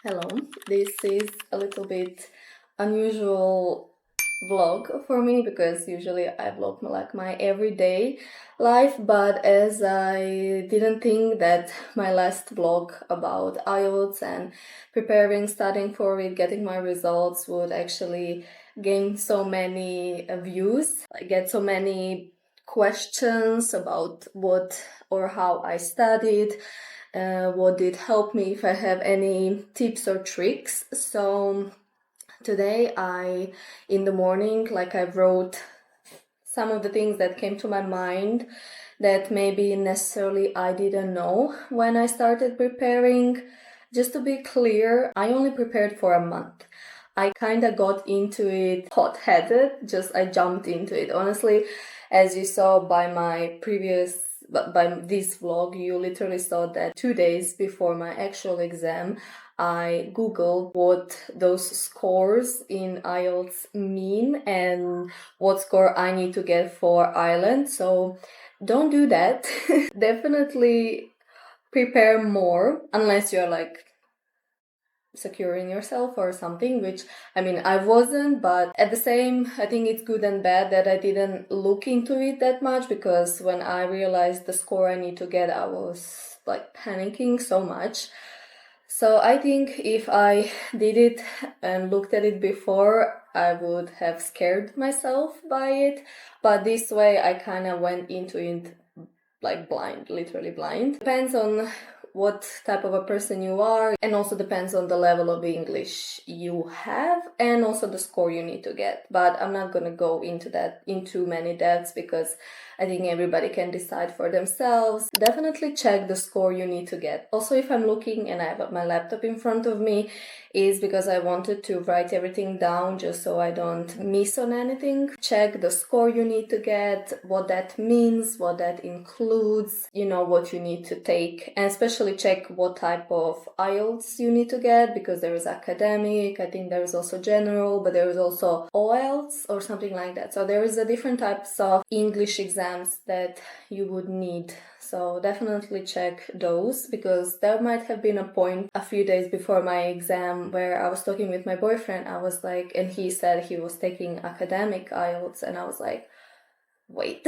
Hello, this is a little bit unusual vlog for me because usually I vlog like my everyday life, but as I didn't think that my last vlog about IELTS and preparing, studying for it, getting my results would actually gain so many views, I get so many questions about what or how I studied, what did help me, if I have any tips or tricks. So today in the morning, I wrote some of the things that came to my mind that maybe necessarily I didn't know when I started preparing. Just to be clear, I only prepared for a month. I kind of got into it hot-headed, I jumped into it. Honestly, as you saw by my previous by this vlog, you literally saw that 2 days before my actual exam, I googled what those scores in IELTS mean and what score I need to get for Ireland. So don't do that. Definitely prepare more unless you're securing yourself or something, which I wasn't, but at the same, I think it's good and bad that I didn't look into it that much, because when I realized the score I need to get, I was panicking so much. So I think if I did it and looked at it before, I would have scared myself by it, but this way I kind of went into it blind, literally blind. Depends on what type of a person you are, and also depends on the level of English you have and also the score you need to get. But I'm not gonna go into that in too many depths because I think everybody can decide for themselves. Definitely check the score you need to get. Also, if I'm looking and I have my laptop in front of me, is because I wanted to write everything down just so I don't miss on anything. Check the score you need to get, what that means, what that includes, what you need to take, and especially check what type of IELTS you need to get, because there is academic, I think there is also general, but there is also IELTS or something like that. So there is a different types of English exams that you would need. So definitely check those, because there might have been a point a few days before my exam where I was talking with my boyfriend. I was and he said he was taking academic IELTS, and I was like, wait,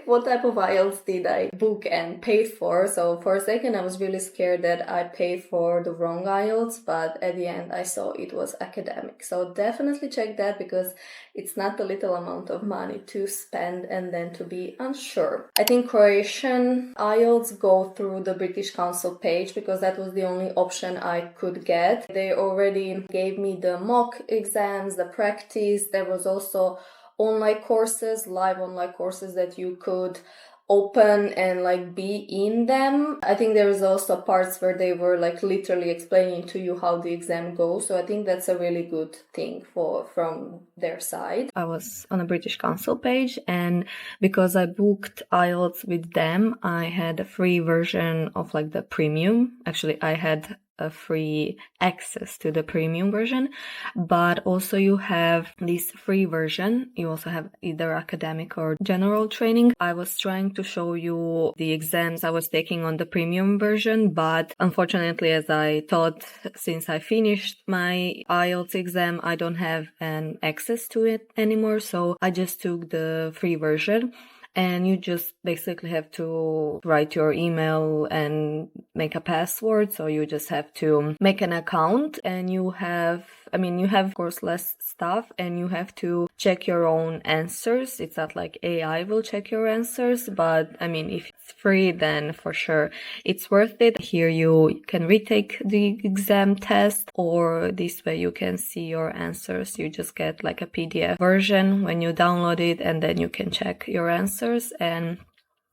what type of IELTS did I book and pay for? So for a second I was really scared that I paid for the wrong IELTS, but at the end I saw it was academic. So definitely check that, because it's not a little amount of money to spend and then to be unsure. I think Croatian IELTS go through the British Council page, because that was the only option I could get. They already gave me the mock exams, the practice. There was also live online courses that you could open and be in them. I think there is also parts where they were literally explaining to you how the exam goes. So I think that's a really good thing from their side. I was on a British Council page, and because I booked IELTS with them, I had a free version of the premium. Actually, I had a free access to the premium version, but also you have this free version. You also have either academic or general training. I was trying to show you the exams I was taking on the premium version, but unfortunately, as I thought, since I finished my IELTS exam, I don't have an access to it anymore, so I just took the free version. And you just basically have to write your email and make a password. So you just have to make an account, and you have of course less stuff, and you have to check your own answers. It's not like AI will check your answers, but if it's free, then for sure it's worth it. Here you can retake the exam test, or this way you can see your answers. You just get a PDF version when you download it, and then you can check your answers. And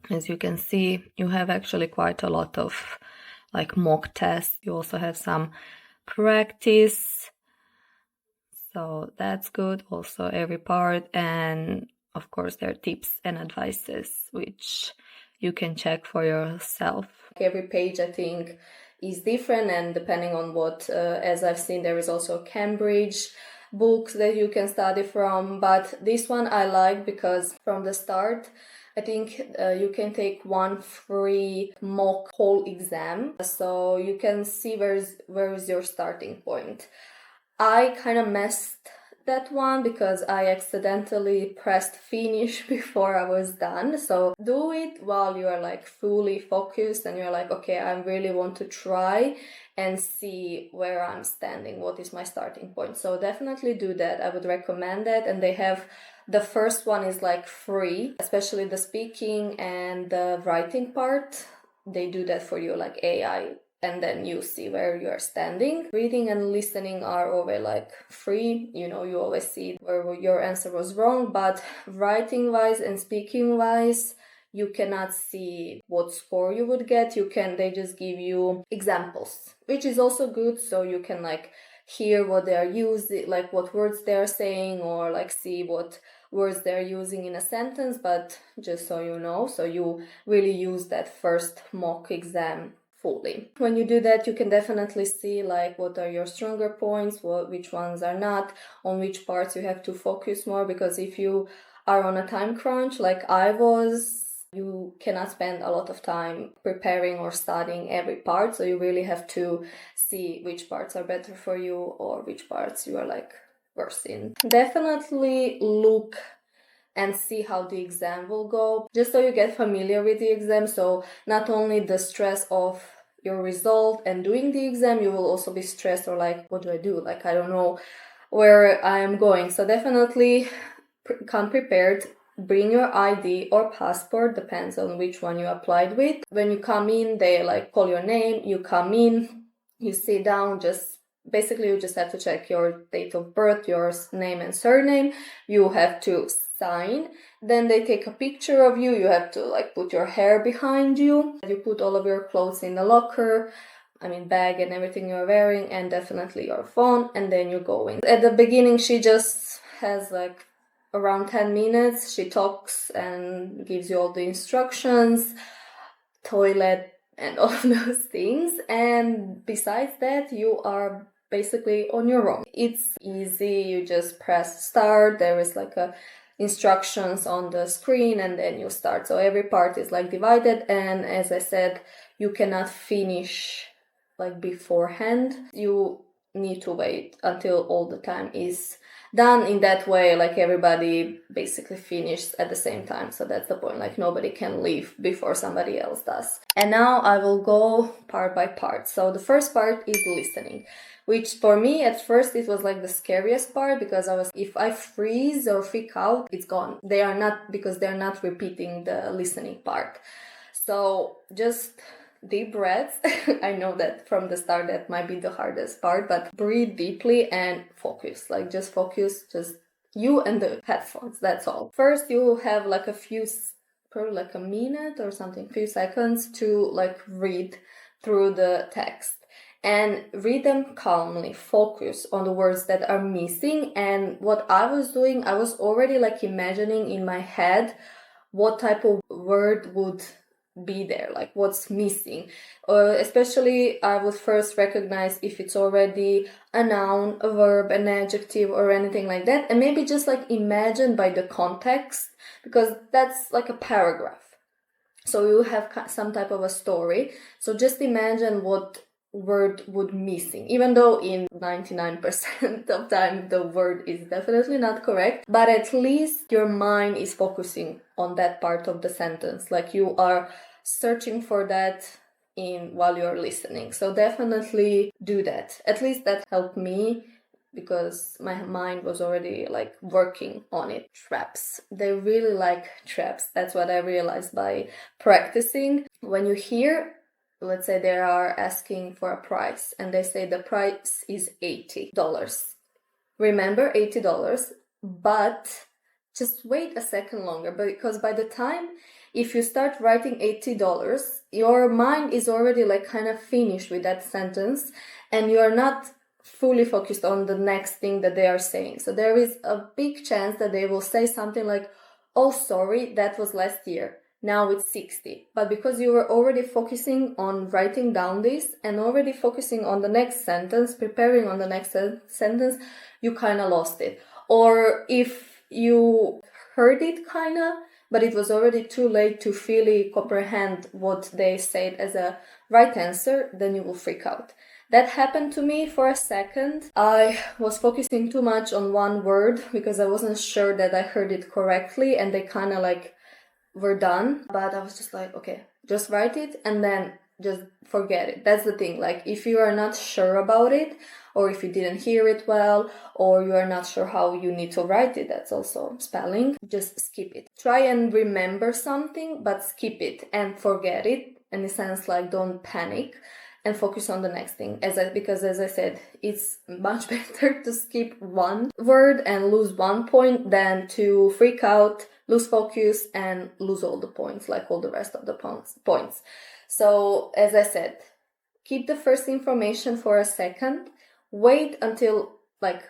as you can see, you have actually quite a lot of mock tests. You also have some practice, so that's good. Also every part, and of course there are tips and advices which you can check for yourself. Every page I think is different, and depending on what, as I've seen, there is also Cambridge books that you can study from, but this one I like because from the start I think you can take one free mock whole exam, so you can see where is your starting point. I kind of messed that one because I accidentally pressed finish before I was done. So do it while you are like fully focused and you're like, okay, I really want to try and see where I'm standing, what is my starting point. So definitely do that. I would recommend that. And they have, the first one is like free, especially the speaking and the writing part. They do that for you, like AI, and then you see where you are standing. Reading and listening are always like free, you always see where your answer was wrong, but writing wise and speaking wise, you cannot see what score you would get. They just give you examples, which is also good, so you can like hear what they are using, like what words they are saying, or like see what words they're using in a sentence, but just so you know, so you really use that first mock exam fully. When you do that, you can definitely see like what are your stronger points, which ones are not, on which parts you have to focus more, because if you are on a time crunch like I was, you cannot spend a lot of time preparing or studying every part, so you really have to see which parts are better for you or which parts you are like worse in. Definitely look and see how the exam will go, just so you get familiar with the exam. So not only the stress of your result and doing the exam, you will also be stressed or like, what do I do? Like, I don't know where I am going. So definitely come prepared. Bring your ID or passport, depends on which one you applied with. When you come in, they like call your name, you come in, you sit down, basically you just have to check your date of birth, your name and surname. You have to sign. Then they take a picture of you. You have to like put your hair behind you. You put all of your clothes in the locker, bag and everything you're wearing, and definitely your phone, and then you go in. At the beginning, she just has like around 10 minutes. She talks and gives you all the instructions, toilet, and all of those things. And besides that, you are basically on your own. It's easy. You just press start. There is like a instructions on the screen, and then you start. So every part is like divided, and as I said, you cannot finish like beforehand. You need to wait until all the time is done. In that way, like everybody basically finishes at the same time. So that's the point, like nobody can leave before somebody else does. And now I will go part by part. So the first part is listening, which for me at first it was like the scariest part, because if I freeze or freak out, it's gone. They're not repeating the listening part. So just deep breaths. I know that from the start that might be the hardest part, but breathe deeply and focus. Like just focus, just you and the headphones, that's all. First you have like probably like a minute or something, few seconds to like read through the text. And read them calmly, focus on the words that are missing. And what I was doing, I was already like imagining in my head what type of word would be there, like what's missing. Especially I would first recognize if it's already a noun, a verb, an adjective, or anything like that. And maybe just like imagine by the context, because that's like a paragraph. So you have some type of a story. So just imagine what word would missing, even though in 99% of time the word is definitely not correct, but at least your mind is focusing on that part of the sentence, like you are searching for that while you're listening. So definitely do that. At least that helped me, because my mind was already like working on it. Traps, they really like traps. That's what I realized by practicing. When you hear, let's say they are asking for a price and they say the price is $80. Remember $80, but just wait a second longer, because by the time, if you start writing $80, your mind is already like kind of finished with that sentence and you are not fully focused on the next thing that they are saying. So there is a big chance that they will say something like, oh, sorry, that was last year. Now it's 60. But because you were already focusing on writing down this and already focusing on the next sentence, preparing on the next sentence, you kind of lost it. Or if you heard it kind of, but it was already too late to fully comprehend what they said as a right answer, then you will freak out. That happened to me for a second. I was focusing too much on one word because I wasn't sure that I heard it correctly, and they kind of like were done. But I was just like, okay, just write it and then just forget it. That's the thing. Like, if you are not sure about it, or if you didn't hear it well, or you are not sure how you need to write it, that's also spelling, just skip it. Try and remember something, but skip it and forget it. In the sense, like, don't panic and focus on the next thing. Because as I said, it's much better to skip one word and lose 1 point than to freak out, lose focus, and lose all the points, like all the rest of the points. So, as I said, keep the first information for a second, wait until like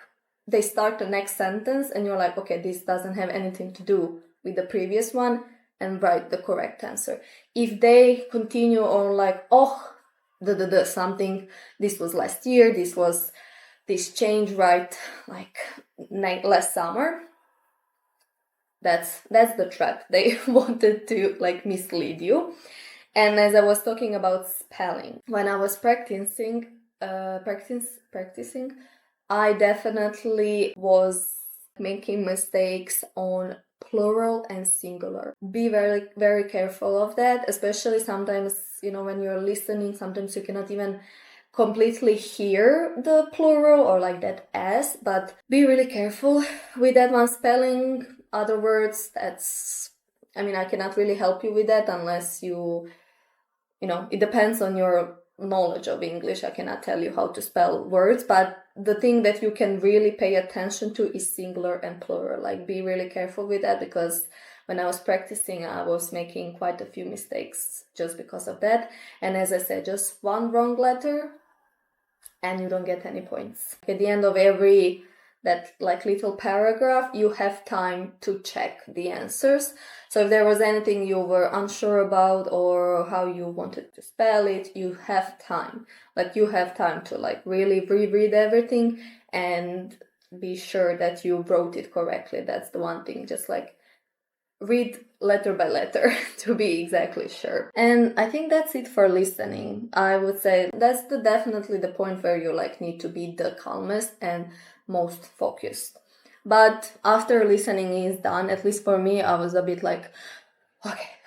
they start the next sentence and you're like, okay, this doesn't have anything to do with the previous one, and write the correct answer. If they continue on like, oh, something, this was last year, this change right like last summer, that's the trap. They wanted to like mislead you. And as I was talking about spelling, when I was practicing, I definitely was making mistakes on plural and singular. Be very, very careful of that, especially sometimes, when you're listening, sometimes you cannot even completely hear the plural or like that S, but be really careful with that one. Spelling other words, I cannot really help you with that unless it depends on your knowledge of English. I cannot tell you how to spell words, but the thing that you can really pay attention to is singular and plural. Like, be really careful with that, because when I was practicing, I was making quite a few mistakes just because of that. And as I said, just one wrong letter and you don't get any points. At the end of that like little paragraph, you have time to check the answers. So if there was anything you were unsure about or how you wanted to spell it, you have time. Like, you have time to like really reread everything and be sure that you wrote it correctly. That's the one thing. Just like read letter by letter to be exactly sure. And I think that's it for listening. I would say that's definitely the point where you like need to be the calmest and most focused. But after listening is done, at least for me, I was a bit like,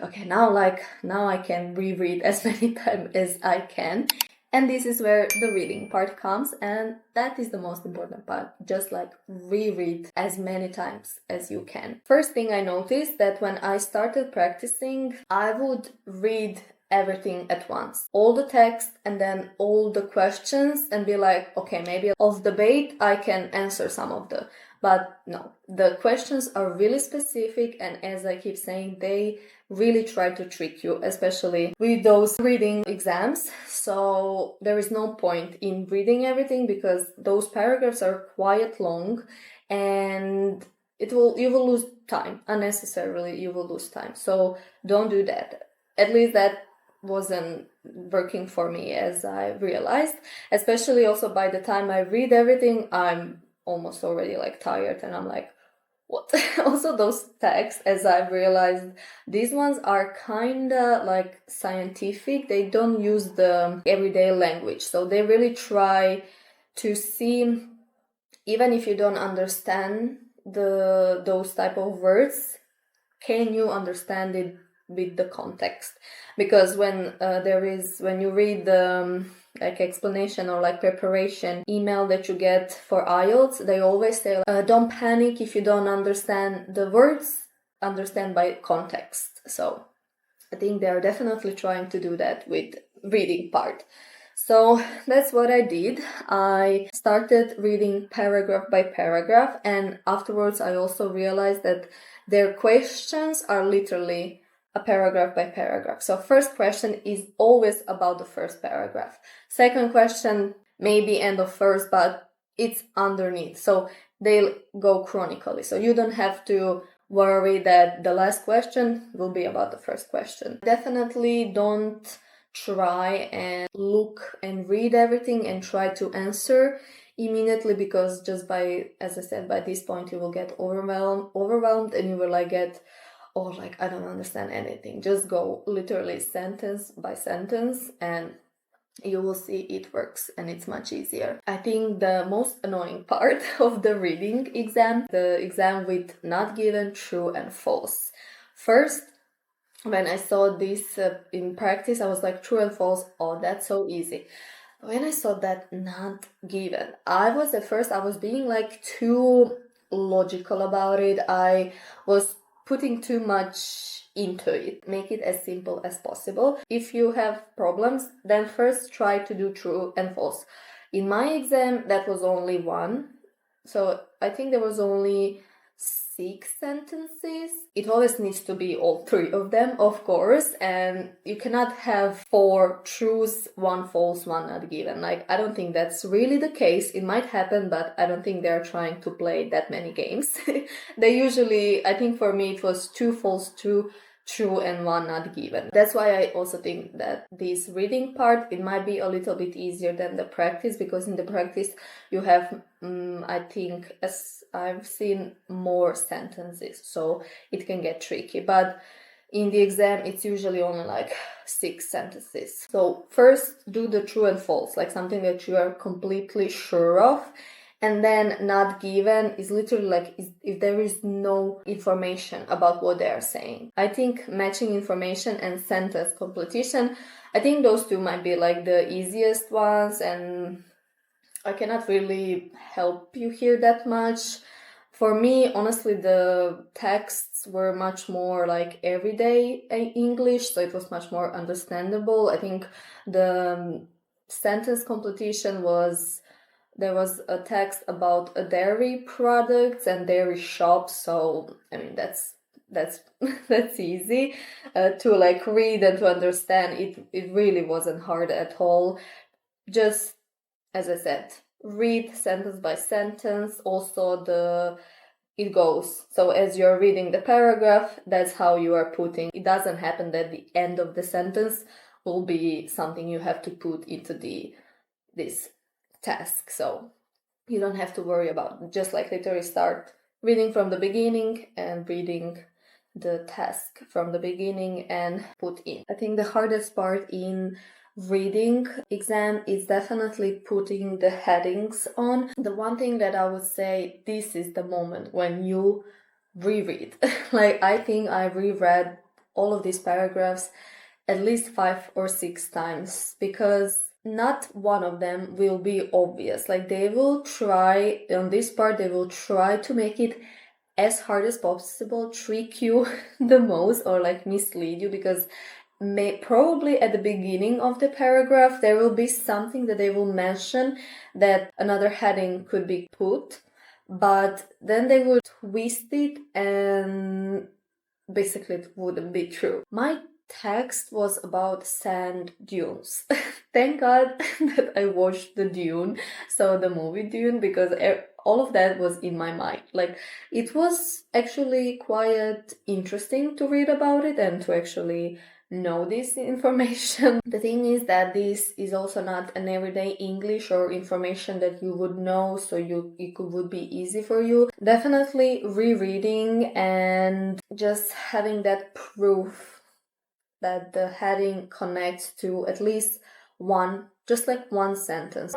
okay, now I can reread as many times as I can. And this is where the reading part comes, and that is the most important part. Just like reread as many times as you can. First thing I noticed that when I started practicing, I would read everything at once. All the text and then all the questions, and be like, okay, maybe off the bat I can answer some of the... But no, the questions are really specific, and as I keep saying, they really try to trick you, especially with those reading exams. So there is no point in reading everything, because those paragraphs are quite long, and you will lose time. Unnecessarily, you will lose time. So don't do that. At least that wasn't working for me, as I realized. Especially also by the time I read everything, I'm almost already like tired, and I'm like, what? Also those texts, as I've realized, these ones are kinda like scientific. They don't use the everyday language, so they really try to see, even if you don't understand those type of words, can you understand it with the context? Because when you read the like explanation or like preparation email that you get for IELTS, they always say, don't panic if you don't understand the words, understand by context. So I think they are definitely trying to do that with reading part. So that's what I did. I started reading paragraph by paragraph, and afterwards I also realized that their questions are literally a paragraph by paragraph. So first question is always about the first paragraph. Second question, maybe end of first, but it's underneath. So they go chronically. So you don't have to worry that the last question will be about the first question. Definitely don't try and look and read everything and try to answer immediately, because just as I said, by this point you will get overwhelmed and you will like get, or like I don't understand anything. Just go literally sentence by sentence and you will see it works and it's much easier. I think the most annoying part of the reading exam, the exam with not given, true and false. First, when I saw this in practice, I was like, true and false, oh, that's so easy. When I saw that not given, I was being like too logical about it. I was putting too much into it. Make it as simple as possible. If you have problems, then first try to do true and false. In my exam, that was only one. So I think there was only 6 sentences. It always needs to be all 3 of them, of course, and you cannot have 4 truths, 1 false, 1 not given. Like, I don't think that's really the case. It might happen, but I don't think they're trying to play that many games. They usually, I think for me, it was 2 false, 2 true and 1 not given. That's why I also think that this reading part, it might be a little bit easier than the practice, because in the practice you have I think, as I've seen, more sentences, so it can get tricky. But in the exam it's usually only like 6 sentences. So first do the true and false, like something that you are completely sure of. And then not given is literally like if there is no information about what they are saying. I think matching information and sentence completion, I think those two might be like the easiest ones, and I cannot really help you here that much. For me, honestly, the texts were much more like everyday English, so it was much more understandable. I think the sentence completion was, there was a text about a dairy products and dairy shops, so I mean that's that's easy to like read and to understand. It really wasn't hard at all. Just as I said, read sentence by sentence. Also it goes. So as you're reading the paragraph, that's how you are putting. It doesn't happen that the end of the sentence will be something you have to put into this task. So you don't have to worry about it. Just like literally start reading from the beginning and reading the task from the beginning and put in. I think the hardest part in reading exam is definitely putting the headings on. The one thing that I would say, this is the moment when you reread. Like, I think I reread all of these paragraphs at least 5 or 6 times, because not one of them will be obvious. Like, they will try, on this part, they will try to make it as hard as possible, trick you the most, or like mislead you, because probably at the beginning of the paragraph there will be something that they will mention that another heading could be put, but then they would twist it and basically it wouldn't be true. My text was about sand dunes. Thank God that I watched the Dune, so the movie Dune, because all of that was in my mind. Like, it was actually quite interesting to read about it and to actually know this information. The thing is that this is also not an everyday English or information that you would know, so would be easy for you. Definitely rereading and just having that proof that the heading connects to at least one, just like one sentence.